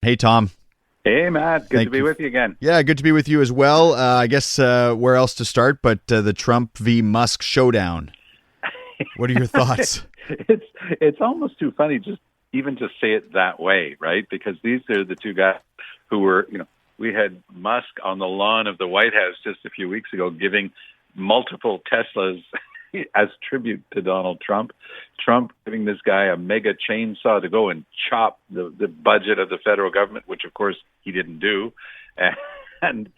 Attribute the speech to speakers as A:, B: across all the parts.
A: Hey, Tom.
B: Hey, Matt. Good to
A: Thank
B: be
A: you.
B: with you again.
A: Yeah, good to be with you as well. I guess where else to start but the Trump v. Musk showdown. What are your thoughts?
B: It's almost too funny even to say it that way, right? Because these are the two guys who were, we had Musk on the lawn of the White House just a few weeks ago giving multiple Teslas as tribute to Donald Trump. Trump giving this guy a mega chainsaw to go and chop the budget of the federal government, which of course he didn't do. And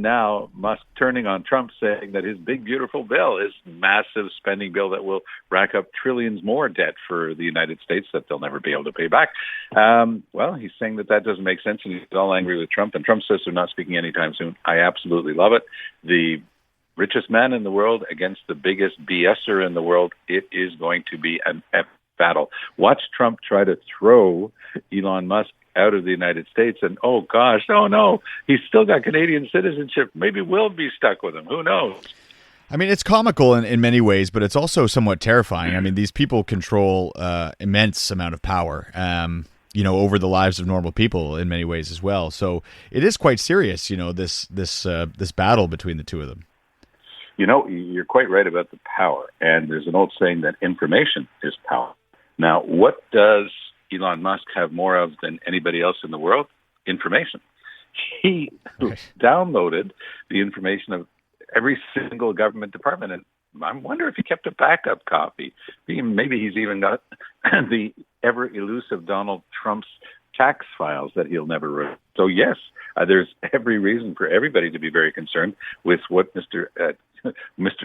B: now Musk turning on Trump, saying that his big, beautiful bill, his massive spending bill that will rack up trillions more debt for the United States that they'll never be able to pay back. Well, he's saying that doesn't make sense, and he's all angry with Trump. And Trump says they're not speaking anytime soon. I absolutely love it. The richest man in the world against the biggest BSer in the world. It is going to be an epic battle. Watch Trump try to throw Elon Musk out of the United States, and oh no, he's still got Canadian citizenship. Maybe we'll be stuck with him. Who knows?
A: I mean, it's comical in many ways, but it's also somewhat terrifying. I mean, these people control immense amount of power, over the lives of normal people in many ways as well. So it is quite serious, this battle between the two of them.
B: You're quite right about the power. And there's an old saying that information is power. Now, what does Elon Musk have more of than anybody else in the world? Information. He downloaded the information of every single government department. And I wonder if he kept a backup copy. Maybe he's even got the ever elusive Donald Trump's tax files that he'll never read. So yes, there's every reason for everybody to be very concerned with what Mr.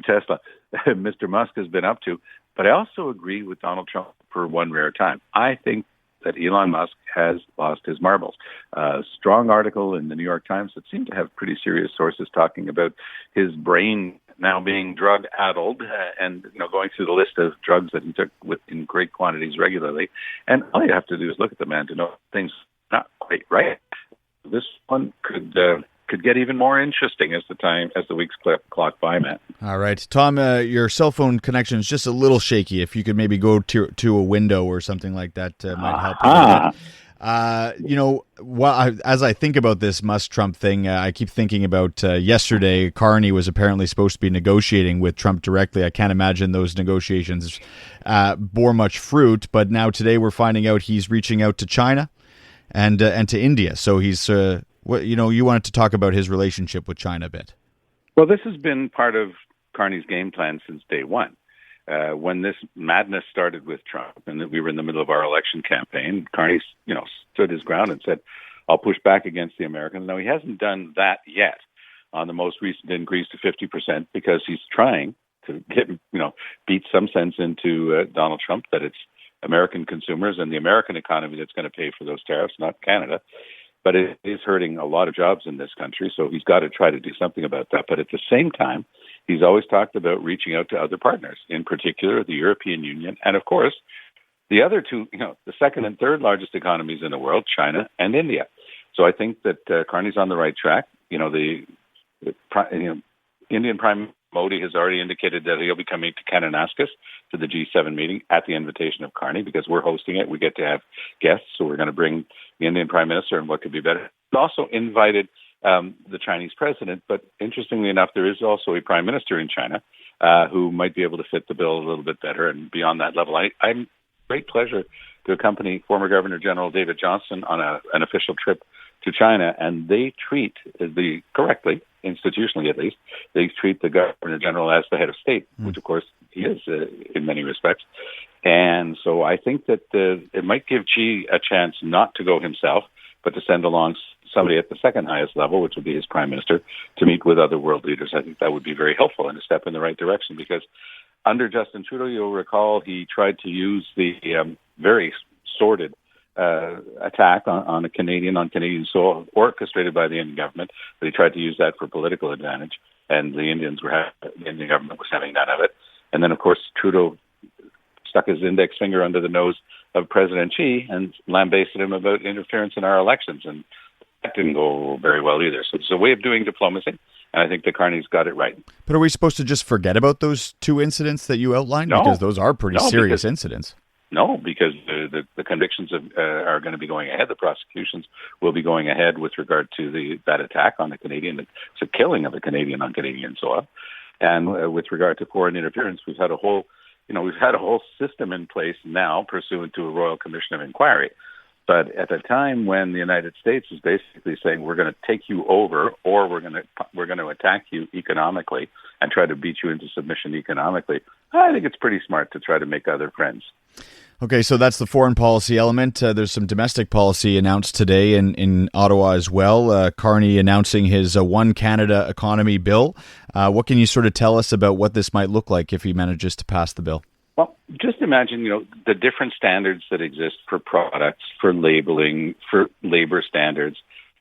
B: Tesla, Mr. Musk has been up to. But I also agree with Donald Trump for one rare time. I think that Elon Musk has lost his marbles. A strong article in the New York Times that seemed to have pretty serious sources talking about his brain now being drug-addled and going through the list of drugs that he took in great quantities regularly. And all you have to do is look at the man to know things not quite right. This one could get even more interesting as the weeks clock by, Matt.
A: All right, Tom, your cell phone connection is just a little shaky. If you could maybe go to a window or something like that, might help a little bit. As I think about this Musk-Trump thing, I keep thinking about yesterday. Carney was apparently supposed to be negotiating with Trump directly. I can't imagine those negotiations bore much fruit. But now today we're finding out he's reaching out to China and to India. So he's you wanted to talk about his relationship with China a bit.
B: Well, this has been part of Carney's game plan since day one. When this madness started with Trump and we were in the middle of our election campaign, Carney, stood his ground and said, I'll push back against the Americans. Now, he hasn't done that yet on the most recent increase to 50% because he's trying to beat some sense into Donald Trump that it's American consumers and the American economy that's going to pay for those tariffs, not Canada. But it is hurting a lot of jobs in this country, so he's got to try to do something about that. But at the same time, he's always talked about reaching out to other partners, in particular the European Union, and of course, the other two, the second and third largest economies in the world, China and India. So I think that Carney's on the right track. The Indian Prime Minister Modi has already indicated that he'll be coming to Kananaskis to the G7 meeting at the invitation of Carney because we're hosting it. We get to have guests, so we're going to bring the Indian Prime Minister, and what could be better. He also invited the Chinese president, but interestingly enough, there is also a prime minister in China who might be able to fit the bill a little bit better and be on that level. I'm great pleasure to accompany former Governor General David Johnston on an official trip to China, and they treat correctly, institutionally at least, they treat the Governor General as the head of state, which of course he is in many respects. And so I think that it might give Xi a chance not to go himself, but to send along somebody at the second highest level, which would be his prime minister, to meet with other world leaders. I think that would be very helpful and a step in the right direction because under Justin Trudeau, you'll recall, he tried to use the very sordid attack on Canadian soil orchestrated by the Indian government, but he tried to use that for political advantage, and the Indian government was having none of it. And then, of course, Trudeau stuck his index finger under the nose of President Xi and lambasted him about interference in our elections, and that didn't go very well either. So it's a way of doing diplomacy, and I think that Carney's got it right.
A: But are we supposed to just forget about those two incidents that you outlined? No, because those are pretty serious incidents.
B: No, because the convictions are going to be going ahead. The prosecutions will be going ahead with regard to that attack on the Canadian. It's a killing of a Canadian on Canadian soil, and with regard to foreign interference, we've had a whole system in place now pursuant to a Royal Commission of Inquiry. But at a time when the United States is basically saying we're going to take you over, or we're going to attack you economically and try to beat you into submission economically, I think it's pretty smart to try to make other friends.
A: Okay, so that's the foreign policy element. There's some domestic policy announced today in Ottawa as well. Carney announcing his One Canada economy bill. What can you sort of tell us about what this might look like if he manages to pass the bill?
B: Well, just imagine, the different standards that exist for products, for labeling, for labor standards.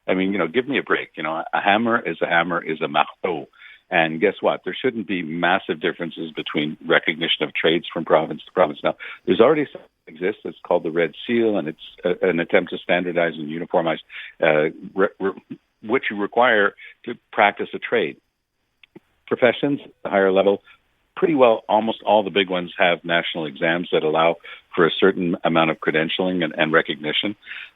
B: I mean, give me a break. A hammer is a marteau. And guess what? There shouldn't be massive differences between recognition of trades from province to province. Now, there's already something that exists. It's called the Red Seal, and it's an attempt to standardize and uniformize, which you require to practice a trade. Professions at the higher level, pretty well almost all the big ones have national exams that allow for a certain amount of credentialing and recognition.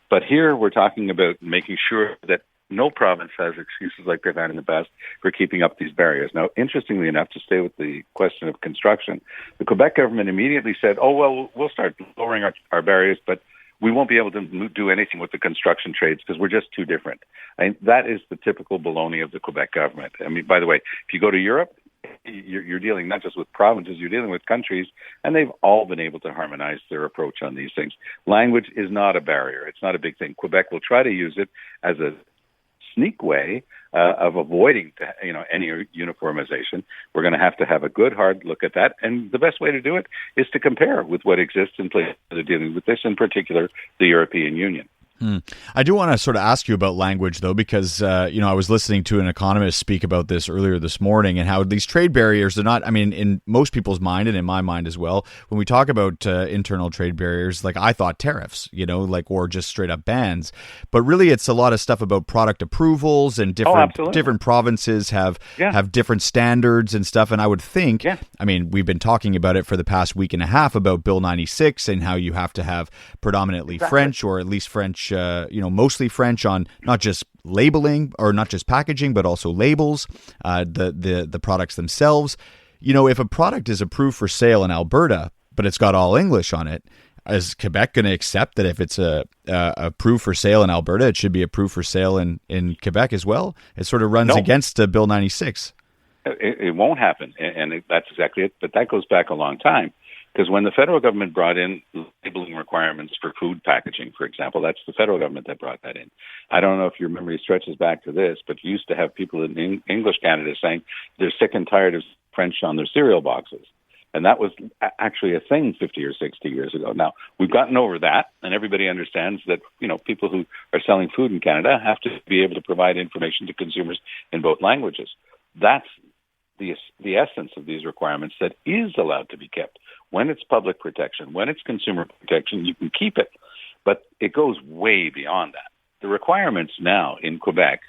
B: But here we're talking about making sure that no province has excuses like they've had in the past for keeping up these barriers. Now, interestingly enough, to stay with the question of construction, the Quebec government immediately said, we'll start lowering our barriers, but we won't be able to do anything with the construction trades because we're just too different. And that is the typical baloney of the Quebec government. I mean, by the way, if you go to Europe, you're dealing not just with provinces, you're dealing with countries, and they've all been able to harmonize their approach on these things. Language is not a barrier. It's not a big thing. Quebec will try to use it as a sneak way of avoiding any uniformization. We're going to have a good hard look at that, and the best way to do it is to compare with what exists in places that are dealing with this, in particular the European Union.
A: I do want to sort of ask you about language, though, because, I was listening to an economist speak about this earlier this morning and how these trade barriers are not, in most people's mind and in my mind as well, when we talk about internal trade barriers, like I thought tariffs, or just straight up bans. But really, it's a lot of stuff about product approvals and different provinces have different standards and stuff. And I would think, we've been talking about it for the past week and a half about Bill 96 and how you have to have predominantly French or at least French, mostly French on not just labeling or not just packaging, but also labels, the products themselves. If a product is approved for sale in Alberta, but it's got all English on it, is Quebec going to accept that if it's approved for sale in Alberta, it should be approved for sale in Quebec as well? It sort of runs against Bill 96.
B: It won't happen, and that's exactly it. But that goes back a long time. Because when the federal government brought in labeling requirements for food packaging, for example, that's the federal government that brought that in. I don't know if your memory stretches back to this, but you used to have people in English Canada saying they're sick and tired of French on their cereal boxes. And that was actually a thing 50 or 60 years ago. Now, we've gotten over that, and everybody understands that, people who are selling food in Canada have to be able to provide information to consumers in both languages. That's the essence of these requirements that is allowed to be kept. When it's public protection, when it's consumer protection, you can keep it. But it goes way beyond that. The requirements now in Quebec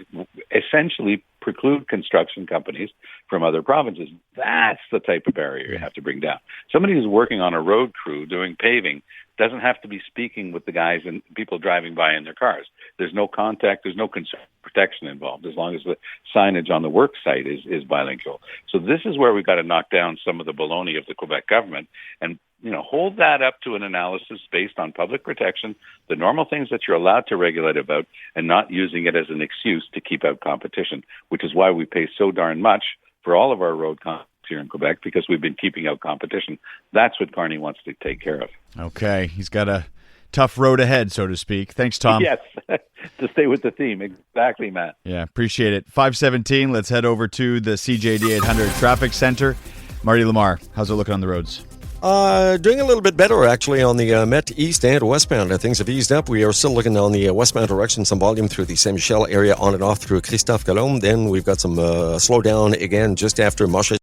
B: essentially preclude construction companies from other provinces. That's the type of barrier you have to bring down. Somebody who's working on a road crew doing paving doesn't have to be speaking with the guys and people driving by in their cars. There's no contact, there's no consumer protection involved as long as the signage on the work site is bilingual. So this is where we've got to knock down some of the baloney of the Quebec government and hold that up to an analysis based on public protection, the normal things that you're allowed to regulate about, and not using it as an excuse to keep out competition, which is why we pay so darn much for all of our road contracts here in Quebec, because we've been keeping out competition. That's what Carney wants to take care of.
A: Okay. He's got a tough road ahead, so to speak. Thanks, Tom.
B: Yes, to stay with the theme. Exactly, Matt.
A: Yeah, appreciate it. 5:17, let's head over to the CJAD 800 Traffic Center. Marty Lamar, how's it looking on the roads?
C: Doing a little bit better, actually, on the Met East and westbound. Things have eased up. We are still looking on the westbound direction, some volume through the Saint-Michel area on and off through Christophe Colomb. Then we've got some slowdown again just after Montreal